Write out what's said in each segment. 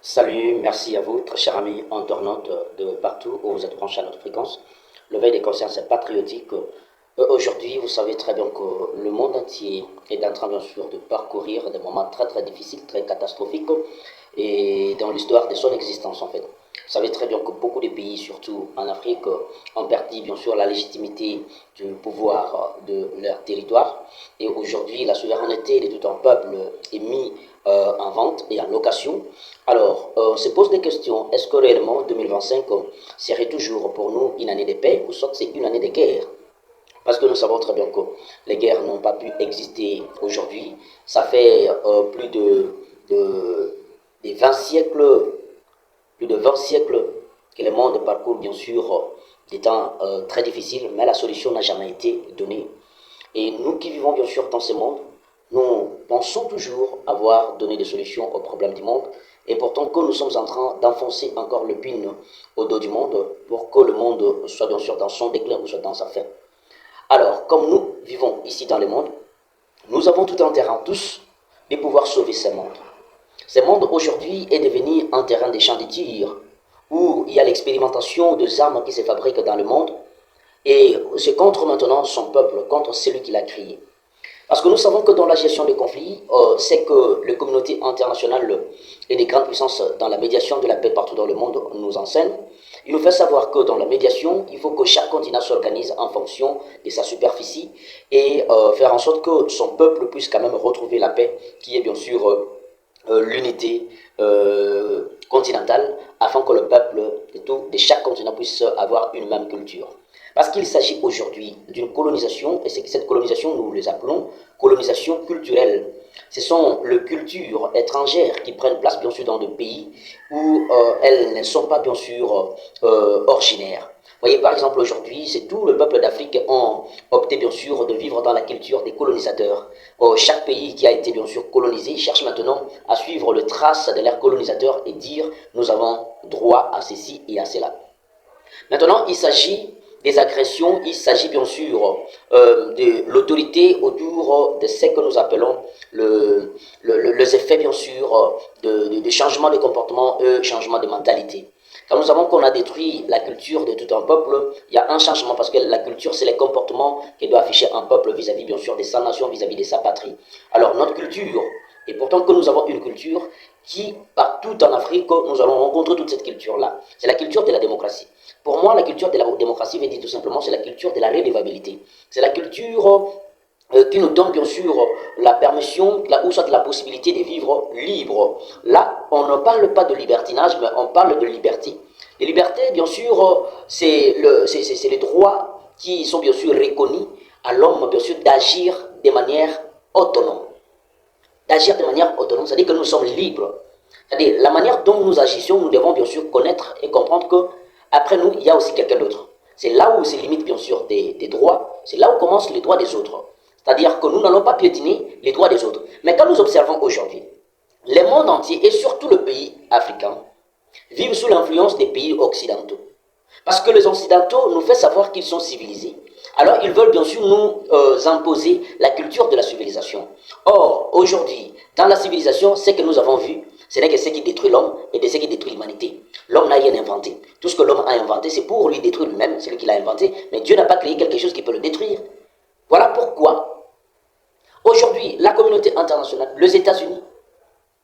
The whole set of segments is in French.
Salut, merci à vous, très chers amis internautes de partout où vous êtes branchés à notre fréquence. Le veille des consciences patriotiques. Aujourd'hui, vous savez très bien que le monde entier est en train, bien sûr, de parcourir des moments très très difficiles, très catastrophiques, et dans l'histoire de son existence, en fait. Vous savez très bien que beaucoup de pays, surtout en Afrique, ont perdu, bien sûr, la légitimité du pouvoir de leur territoire. Et aujourd'hui, la souveraineté de tout un peuple est mise en vente et en location. Alors, on se pose des questions. Est-ce que réellement 2025 serait toujours pour nous une année de paix ou soit c'est une année de guerre? Parce que nous savons très bien que les guerres n'ont pas pu exister aujourd'hui. Ça fait plus de 20 siècles, plus de 20 siècles que le monde parcourt bien sûr des temps très difficiles, mais la solution n'a jamais été donnée. Et nous qui vivons bien sûr dans ce monde, nous pensons toujours avoir donné des solutions aux problèmes du monde, et pourtant que nous sommes en train d'enfoncer encore le pin au dos du monde pour que le monde soit bien sûr dans son déclin ou soit dans sa fin. Alors, comme nous vivons ici dans le monde, nous avons tout un terrain, tous, de pouvoir sauver ce monde. Ce monde aujourd'hui est devenu un terrain d'échange de tir, où il y a l'expérimentation des armes qui se fabriquent dans le monde, et c'est contre maintenant son peuple, contre celui qui l'a créé. Parce que nous savons que dans la gestion des conflits, c'est que les communautés internationales et des grandes puissances dans la médiation de la paix partout dans le monde nous enseignent. Il nous fait savoir que dans la médiation, il faut que chaque continent s'organise en fonction de sa superficie et faire en sorte que son peuple puisse quand même retrouver la paix, qui est bien sûr l'unité continentale, afin que le peuple de chaque continent puisse avoir une même culture. Parce qu'il s'agit aujourd'hui d'une colonisation, et c'est que cette colonisation, nous les appelons colonisation culturelle. Ce sont les cultures étrangères qui prennent place, bien sûr, dans des pays où elles ne sont pas, bien sûr, originaires. Vous voyez, par exemple, aujourd'hui, c'est tout le peuple d'Afrique ont opté, bien sûr, de vivre dans la culture des colonisateurs. Chaque pays qui a été, bien sûr, colonisé cherche maintenant à suivre le trace de leurs colonisateurs et dire, nous avons droit à ceci et à cela. Maintenant, il s'agit des agressions, il s'agit bien sûr de l'autorité autour de ce que nous appelons les effets bien sûr de changement de comportement et changement de mentalité. Quand nous savons qu'on a détruit la culture de tout un peuple, il y a un changement parce que la culture, c'est les comportements que doit afficher un peuple vis-à-vis bien sûr de sa nation, vis-à-vis de sa patrie. Alors notre culture, et pourtant que nous avons une culture qui, partout en Afrique, nous allons rencontrer toute cette culture-là. C'est la culture de la démocratie. Pour moi, la culture de la démocratie veut dire tout simplement, c'est la culture de la redevabilité. C'est la culture qui nous donne bien sûr la permission, ou soit la possibilité de vivre libre. Là, on ne parle pas de libertinage, mais on parle de liberté. Les libertés, bien sûr, c'est les droits qui sont bien sûr reconnus à l'homme, bien sûr, d'agir de manière autonome. D'agir de manière autonome, c'est-à-dire que nous sommes libres. C'est-à-dire, la manière dont nous agissons, nous devons bien sûr connaître et comprendre que après nous, il y a aussi quelqu'un d'autre. C'est là où se limitent bien sûr des droits, c'est là où commencent les droits des autres. C'est-à-dire que nous n'allons pas piétiner les droits des autres. Mais quand nous observons aujourd'hui, le monde entier et surtout le pays africain vivent sous l'influence des pays occidentaux. Parce que les occidentaux nous font savoir qu'ils sont civilisés. Alors ils veulent bien sûr nous imposer la culture de la civilisation. Or, aujourd'hui, dans la civilisation, ce que nous avons vu, ce n'est que ce qui détruit l'homme et de ce qui détruit l'humanité. L'homme n'a rien inventé. Tout ce que l'homme a inventé, c'est pour lui détruire lui-même, c'est lui qui l'a inventé, mais Dieu n'a pas créé quelque chose qui peut le détruire. Voilà pourquoi, aujourd'hui, la communauté internationale, les États-Unis,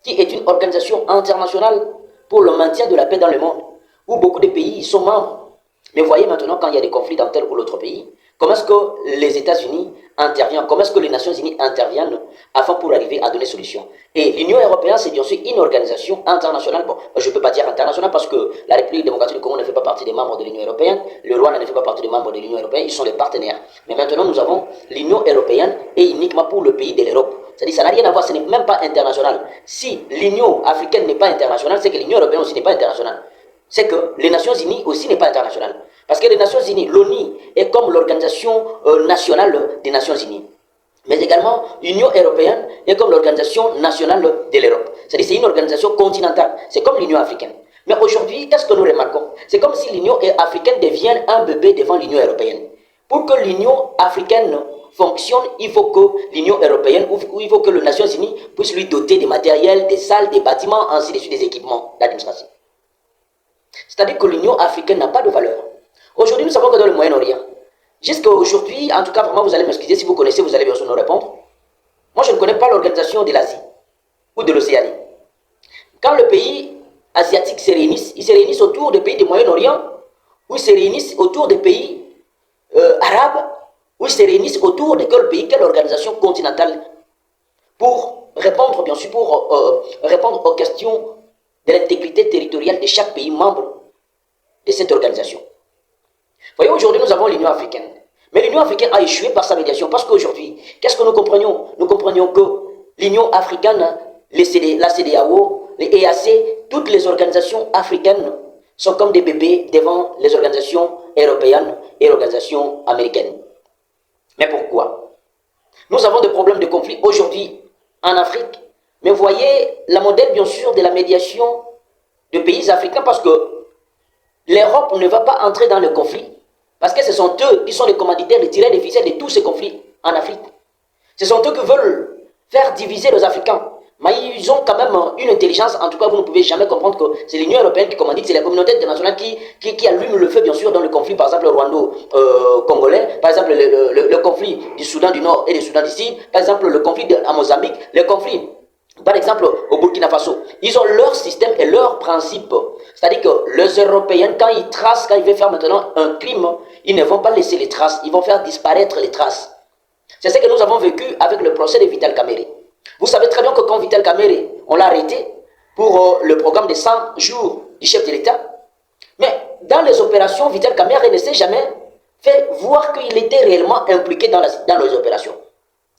qui est une organisation internationale pour le maintien de la paix dans le monde, où beaucoup de pays sont membres. Mais voyez maintenant, quand il y a des conflits dans tel ou l'autre pays, comment est-ce que les États-Unis interviennent, comment est-ce que les Nations Unies interviennent afin pour arriver à donner solution. Et l'Union européenne, c'est bien sûr une organisation internationale. Bon, je ne peux pas dire internationale parce que la République démocratique du Congo ne fait pas partie des membres de l'Union européenne, le Rwanda ne fait pas partie des membres de l'Union européenne, ils sont les partenaires. Mais maintenant, nous avons l'Union européenne et uniquement pour le pays de l'Europe. C'est-à-dire ça n'a rien à voir, ce n'est même pas international. Si l'Union africaine n'est pas internationale, c'est que l'Union européenne aussi n'est pas internationale. C'est que les Nations Unies aussi n'est pas internationale. Parce que les Nations Unies, l'ONU est comme l'organisation nationale des Nations Unies. Mais également, l'Union européenne est comme l'organisation nationale de l'Europe. C'est-à-dire c'est une organisation continentale. C'est comme l'Union africaine. Mais aujourd'hui, qu'est-ce que nous remarquons? C'est comme si l'Union africaine devient un bébé devant l'Union européenne. Pour que l'Union africaine fonctionne, il faut que l'Union européenne, ou il faut que les Nations unies puissent lui doter des matériels, des salles, des bâtiments, ainsi de suite, des équipements d'administration. C'est-à-dire que l'Union africaine n'a pas de valeur. Aujourd'hui, nous savons que dans le Moyen-Orient, jusqu'à aujourd'hui, en tout cas, vraiment, vous allez m'excuser, si vous connaissez, vous allez bien sûr nous répondre. Moi, je ne connais pas l'organisation de l'Asie ou de l'Océanie. Quand le pays asiatique se réunissent, ils se réunissent autour des pays du Moyen-Orient, ou ils se réunissent autour des pays arabes, ou ils se réunissent autour de quel pays, quelle organisation continentale, pour répondre, bien sûr, pour répondre aux questions de l'intégrité territoriale de chaque pays membre de cette organisation. Vous voyez, aujourd'hui, nous avons l'Union africaine. Mais l'Union africaine a échoué par sa médiation, parce qu'aujourd'hui, qu'est-ce que nous comprenions? Nous comprenions que l'Union africaine, la CEDEAO, les EAC, toutes les organisations africaines sont comme des bébés devant les organisations européennes et organisations américaines. Mais pourquoi? Nous avons des problèmes de conflit aujourd'hui en Afrique. Mais voyez la modèle, bien sûr, de la médiation de pays africains, parce que l'Europe ne va pas entrer dans le conflit, parce que ce sont eux qui sont les commanditaires, les tireurs des ficelles de tous ces conflits en Afrique. Ce sont eux qui veulent faire diviser les Africains. Mais ils ont quand même une intelligence, en tout cas vous ne pouvez jamais comprendre que c'est l'Union européenne qui commandite, c'est la communauté internationale qui allume le feu, bien sûr, dans le conflit, par exemple, rwando-congolais, par exemple, le conflit du Soudan du Nord et du Soudan du Sud, par exemple, le conflit à Mozambique, le conflit, par exemple, au Burkina Faso. Ils ont leur système et leurs principes. C'est-à-dire que les Européens, quand ils tracent, quand ils veulent faire maintenant un crime, ils ne vont pas laisser les traces, ils vont faire disparaître les traces. C'est ce que nous avons vécu avec le procès de Vital Kamerhe. Vous savez très bien que quand Vital Kamerhe, on l'a arrêté pour le programme de 100 jours du chef de l'État. Mais dans les opérations, Vital Kamerhe ne s'est jamais fait voir qu'il était réellement impliqué dans les opérations.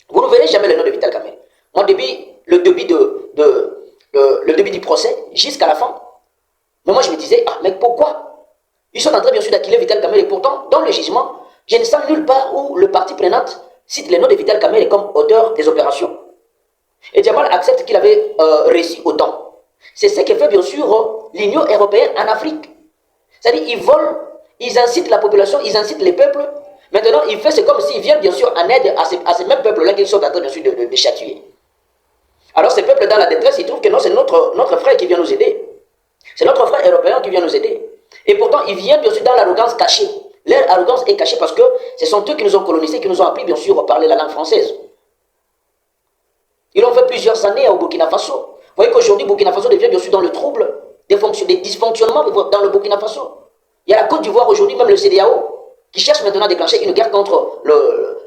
Vous ne verrez jamais le nom de Vital Kamerhe. Moi, depuis le début du procès, jusqu'à la fin, mais moi je me disais, ah, mais pourquoi? Ils sont en train bien sûr d'acquiler Vital Kamerhe, et pourtant, dans le jugement, je ne sens nulle part où le parti prenante cite le nom de Vital Kamerhe comme auteur des opérations. Et Djamal accepte qu'il avait réussi autant. C'est ce que fait bien sûr l'Union européenne en Afrique. C'est-à-dire ils volent, ils incitent la population, ils incitent les peuples. Maintenant, il fait c'est comme s'ils viennent bien sûr en aide à ces mêmes peuples-là qu'ils sont en train bien sûr de châtier. Alors ces peuples dans la détresse, ils trouvent que non, c'est notre frère qui vient nous aider. C'est notre frère européen qui vient nous aider. Et pourtant, ils viennent bien sûr dans l'arrogance cachée. Leur arrogance est cachée parce que ce sont eux qui nous ont colonisés, qui nous ont appris bien sûr à parler la langue française. Ils l'ont fait plusieurs années au Burkina Faso. Vous voyez qu'aujourd'hui, Burkina Faso devient bien sûr dans le trouble, des dysfonctionnements dans le Burkina Faso. Il y a la Côte d'Ivoire aujourd'hui, même le CEDEAO, qui cherche maintenant à déclencher une guerre contre le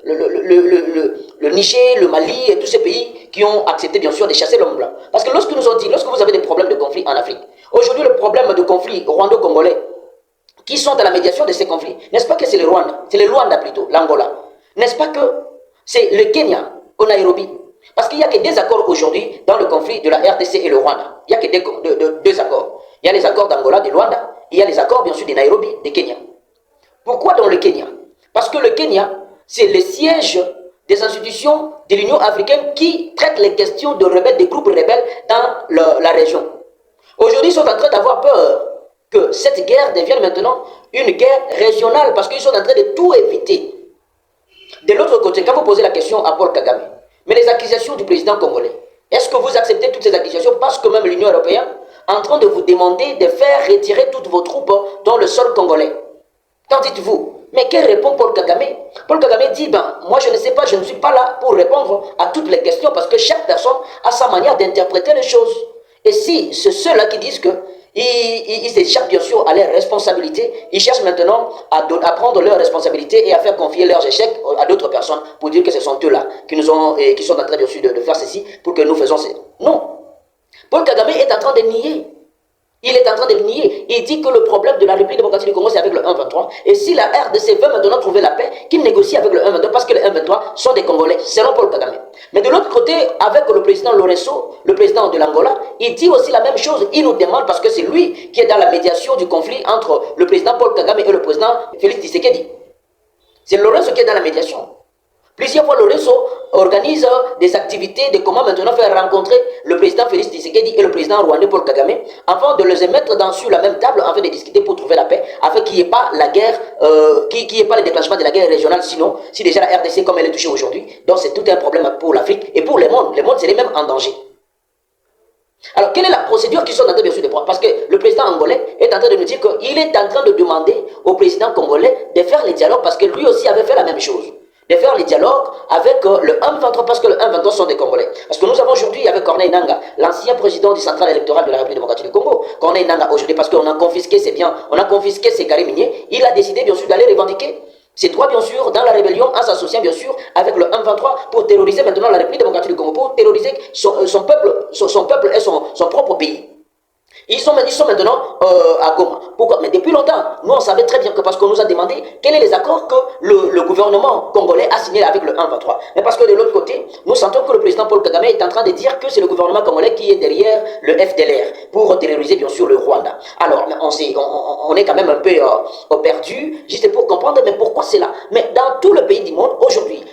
Niger, le Mali et tous ces pays qui ont accepté bien sûr de chasser l'homme blanc. Parce que lorsque nous ont dit, lorsque vous avez des problèmes de conflit en Afrique, aujourd'hui le problème de conflit rwando-congolais, qui sont dans la médiation de ces conflits, n'est-ce pas que c'est le Rwanda, c'est le Rwanda plutôt, l'Angola, n'est-ce pas que c'est le Kenya au Nairobi? Parce qu'il n'y a que des accords aujourd'hui dans le conflit de la RDC et le Rwanda. Il n'y a que deux accords. Il y a les accords d'Angola, de Rwanda, et il y a les accords bien sûr de Nairobi, de Kenya. Pourquoi dans le Kenya? Parce que le Kenya, c'est le siège des institutions de l'Union africaine qui traitent les questions de rebelles, des groupes rebelles dans la région. Aujourd'hui, ils sont en train d'avoir peur que cette guerre devienne maintenant une guerre régionale parce qu'ils sont en train de tout éviter. De l'autre côté, quand vous posez la question à Paul Kagame, mais les accusations du président congolais, est-ce que vous acceptez toutes ces accusations parce que même l'Union européenne est en train de vous demander de faire retirer toutes vos troupes dans le sol congolais? Qu'en dites-vous? Mais que répond Paul Kagame? Paul Kagame dit, ben, moi je ne sais pas, je ne suis pas là pour répondre à toutes les questions parce que chaque personne a sa manière d'interpréter les choses. Et si c'est ceux-là qui disent que ils échappent bien sûr à leurs responsabilités, ils cherchent maintenant à prendre leurs responsabilités et à faire confier leurs échecs à d'autres personnes pour dire que ce sont eux-là qui sont en train bien sûr de faire ceci pour que nous faisons ceci. Non. Paul Kagame est en train de nier. Il est en train de le nier. Il dit que le problème de la République démocratique du Congo, c'est avec le 1-23. Et si la RDC veut maintenant trouver la paix, qu'il négocie avec le 1-23, parce que les 1-23 sont des Congolais, selon Paul Kagame. Mais de l'autre côté, avec le président Lorenzo, le président de l'Angola, il dit aussi la même chose. Il nous demande, parce que c'est lui qui est dans la médiation du conflit entre le président Paul Kagame et le président Félix Tshisekedi. C'est Lorenzo qui est dans la médiation. Plusieurs fois, le réseau organise des activités de comment maintenant faire rencontrer le président Félix Tshisekedi et le président rwandais Paul Kagame, afin de les mettre sur la même table, afin de discuter pour trouver la paix, afin qu'il n'y ait pas la guerre, qu'il n'y ait pas le déclenchement de la guerre régionale. Sinon, si déjà la RDC comme elle est touchée aujourd'hui, donc c'est tout un problème pour l'Afrique et pour le monde. Le monde serait même en danger. Alors, quelle est la procédure qui sont en train bien sûr de prendre? Parce que le président angolais est en train de nous dire qu'il est en train de demander au président congolais de faire les dialogues parce que lui aussi avait fait la même chose. De faire les dialogues avec le M23 parce que le M23 sont des Congolais. Parce que nous avons aujourd'hui avec Corneille Nangaa, l'ancien président du central électoral de la République démocratique du Congo. Corneille Nangaa aujourd'hui parce qu'on a confisqué ses biens, on a confisqué ses carrés miniers, il a décidé bien sûr d'aller revendiquer ses droits bien sûr dans la rébellion en s'associant bien sûr avec le M23 pour terroriser maintenant la République démocratique du Congo, pour terroriser son peuple et son propre pays. Ils sont maintenant à Goma. Pourquoi? Mais depuis longtemps, nous on savait très bien que parce qu'on nous a demandé quels sont les accords que le gouvernement congolais a signés avec le 1-23. Mais parce que de l'autre côté, nous sentons que le président Paul Kagame est en train de dire que c'est le gouvernement congolais qui est derrière le FDLR pour terroriser bien sûr le Rwanda. Alors, on est quand même un peu perdu, juste pour comprendre, mais pourquoi c'est là? Mais dans tout le pays du monde, aujourd'hui,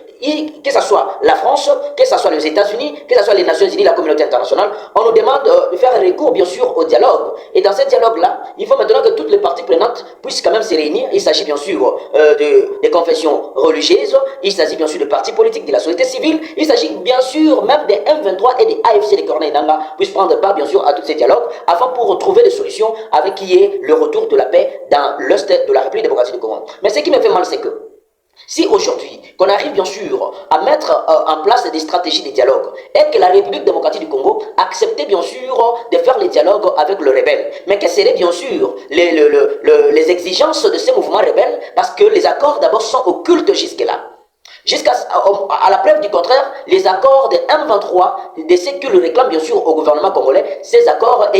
que ce soit la France, que ce soit les États-Unis, que ce soit les Nations Unies, la communauté internationale, on nous demande de faire un recours bien sûr au dialogue. Et dans ce dialogue-là, il faut maintenant que toutes les parties prenantes puissent quand même se réunir. Il s'agit bien sûr des confessions religieuses, il s'agit bien sûr des partis politiques, de la société civile, il s'agit bien sûr même des M23 et des AFC, des Corneille Nangaa, puissent prendre part bien sûr à tous ces dialogues, afin pour trouver des solutions avec qui est le retour de la paix dans l'Est de la République démocratique du Congo. Mais ce qui me fait mal, c'est que si aujourd'hui, qu'on arrive bien sûr à mettre en place des stratégies de dialogue et que la République démocratique du Congo acceptait bien sûr de faire les dialogues avec le rebelle, mais quelles seraient bien sûr les exigences de ces mouvements rebelles, parce que les accords d'abord sont occultes jusque-là. Jusqu'à la preuve du contraire, les accords de M23, de ce qu'ils réclament bien sûr au gouvernement congolais, ces accords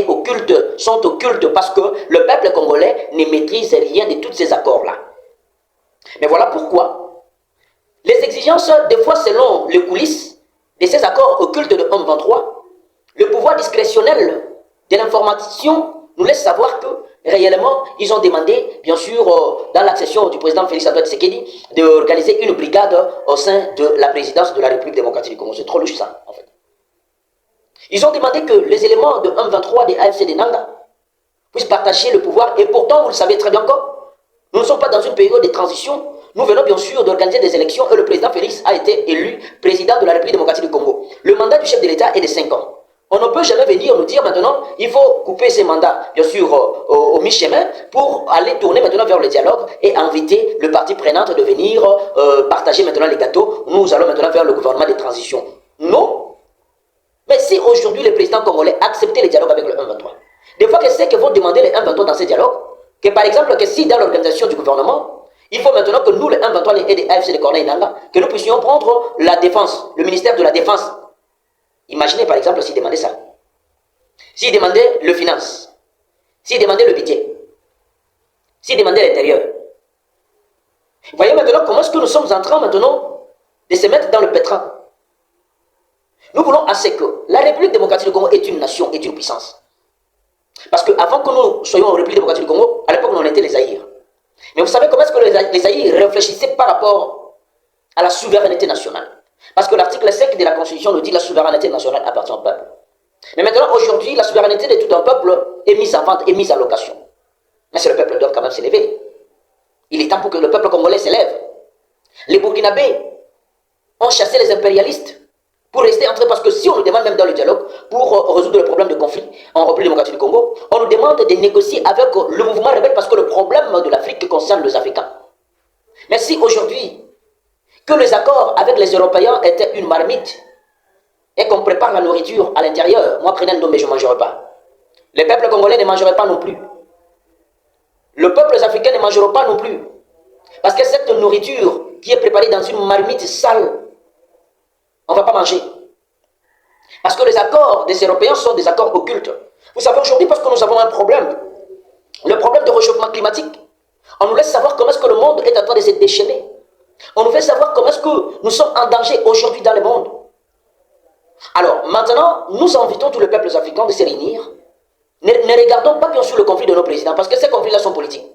sont occultes parce que le peuple congolais ne maîtrise rien de tous ces accords-là. Mais voilà pourquoi les exigences, des fois selon les coulisses de ces accords occultes de Homme 23, le pouvoir discrétionnel de l'information nous laisse savoir que réellement, ils ont demandé, bien sûr, dans l'accession du président Félix Antoine Tshisekedi, d'organiser une brigade au sein de la présidence de la République démocratique du Congo. C'est trop louche ça, en fait. Ils ont demandé que les éléments de Homme 23 des AFC de Nanga puissent partager le pouvoir, et pourtant, vous le savez très bien encore, nous ne sommes pas dans une période de transition. Nous venons bien sûr d'organiser des élections et le président Félix a été élu président de la République démocratique du Congo. Le mandat du chef de l'État est de 5 ans. On ne peut jamais venir nous dire maintenant, il faut couper ces mandats, bien sûr, au mi-chemin, pour aller tourner maintenant vers le dialogue et inviter le parti prenant de venir partager maintenant les gâteaux. Nous allons maintenant faire le gouvernement de transition. Non. Mais si aujourd'hui le président congolais acceptait le dialogue avec le 1-23, des fois que c'est que vont demander les 1-23 dans ces dialogues, que par exemple, que si dans l'organisation du gouvernement, il faut maintenant que nous, les 1-23 et les AFC de Corneille Nangaa, que nous puissions prendre la défense, le ministère de la Défense. Imaginez par exemple s'ils demandaient ça. S'ils demandaient le finance, s'ils demandaient le budget, s'ils demandaient l'intérieur. Voyez maintenant comment est-ce que nous sommes en train maintenant de se mettre dans le pétrin. Nous voulons assez que la République démocratique du Congo est une nation, est une puissance. Parce qu'avant que nous soyons en République démocratique du Congo, à l'époque, on était les Zaïre. Mais vous savez comment est-ce que les Zaïre réfléchissaient par rapport à la souveraineté nationale? Parce que l'article 5 de la Constitution nous dit que la souveraineté nationale appartient au peuple. Mais maintenant, aujourd'hui, la souveraineté de tout un peuple est mise en vente, est mise en location. Mais si le peuple doit quand même s'élever. Il est temps pour que le peuple congolais s'élève. Les Burkinabés ont chassé les impérialistes pour rester entre eux, parce que si on nous demande même dans le dialogue, pour résoudre le problème de conflit en République démocratique du Congo, on nous demande de négocier avec le mouvement rebelle parce que le problème de l'Afrique concerne les Africains. Mais si aujourd'hui, que les accords avec les Européens étaient une marmite et qu'on prépare la nourriture à l'intérieur, moi prenez un nom mais je ne mangerai pas. Les peuples congolais ne mangeraient pas non plus. Le peuple africain ne mangera pas non plus. Parce que cette nourriture qui est préparée dans une marmite sale, on ne va pas manger. Parce que les accords des Européens sont des accords occultes. Vous savez, aujourd'hui, parce que nous avons un problème, le problème de réchauffement climatique, on nous laisse savoir comment est-ce que le monde est en train de se déchaîner. On nous fait savoir comment est-ce que nous sommes en danger aujourd'hui dans le monde. Alors, maintenant, nous invitons tous les peuples africains de se réunir. Ne regardons pas bien sûr le conflit de nos présidents, parce que ces conflits-là sont politiques.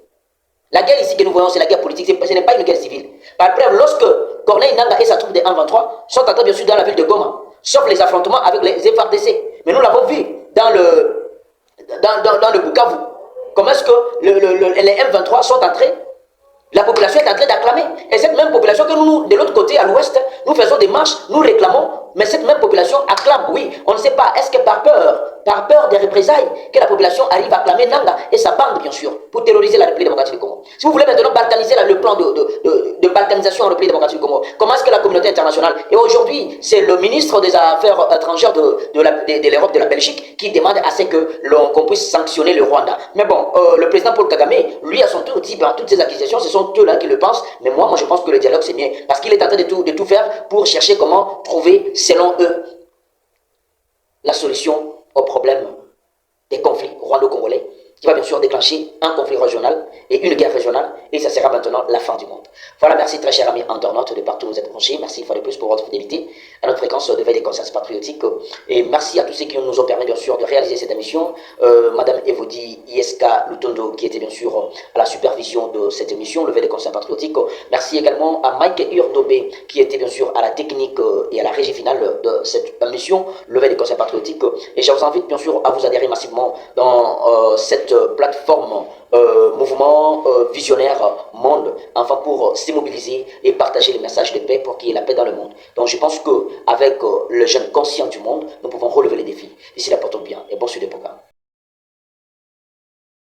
La guerre ici que nous voyons, c'est la guerre politique, ce n'est pas une guerre civile. Par preuve, lorsque Corneille Nangaa et sa troupe des 1-23 sont entrés bien sûr dans la ville de Goma, sauf les affrontements avec les FARDC. Mais nous l'avons vu dans le Bukavu. Comment est-ce que les M23 sont entrés? La population est en train d'acclamer. Et cette même population que nous, de l'autre côté, à l'ouest, nous faisons des marches, nous réclamons, mais cette même population acclame. Oui, on ne sait pas, est-ce que par peur des représailles, que la population arrive à acclamer Nangaa et sa bande, bien sûr, pour terroriser la République démocratique du Congo. Si vous voulez maintenant balkaniser le plan de balkanisation en République démocratique du Congo, comment est-ce que la communauté internationale, et aujourd'hui, c'est le ministre des Affaires étrangères de l'Europe, de la Belgique, qui demande à ce qu'on puisse sanctionner le Rwanda. Mais bon, le président Paul Kagame, lui, à son tour, dit, toutes ces accusations, ce sont eux-là qui le pensent, mais moi, je pense que le dialogue, c'est bien, parce qu'il est en train de tout faire pour chercher comment trouver, selon eux, la solution au problème des conflits rwando-congolais, qui va bien sûr déclencher un conflit régional et une guerre régionale, et ça sera maintenant la fin du monde. Voilà, merci très chers amis internautes de partout où vous êtes branchés, merci une fois de plus pour votre fidélité à notre fréquence de veille des consciences patriotiques, et merci à tous ceux qui nous ont permis bien sûr de réaliser cette émission, Madame Evodi Ieska Lutondo qui était bien sûr à la supervision de cette émission, le veille des consciences patriotiques, merci également à Mike Urdobé qui était bien sûr à la technique et à la régie finale de cette émission, le veille des consciences patriotiques, et je vous invite bien sûr à vous adhérer massivement dans cette plateforme mouvement visionnaire monde, enfin pour s'immobiliser et partager les messages de paix pour qu'il y ait la paix dans le monde. Donc je pense qu'avec le jeune conscient du monde, nous pouvons relever les défis. D'ici là, portons bien et bon suite des programmes.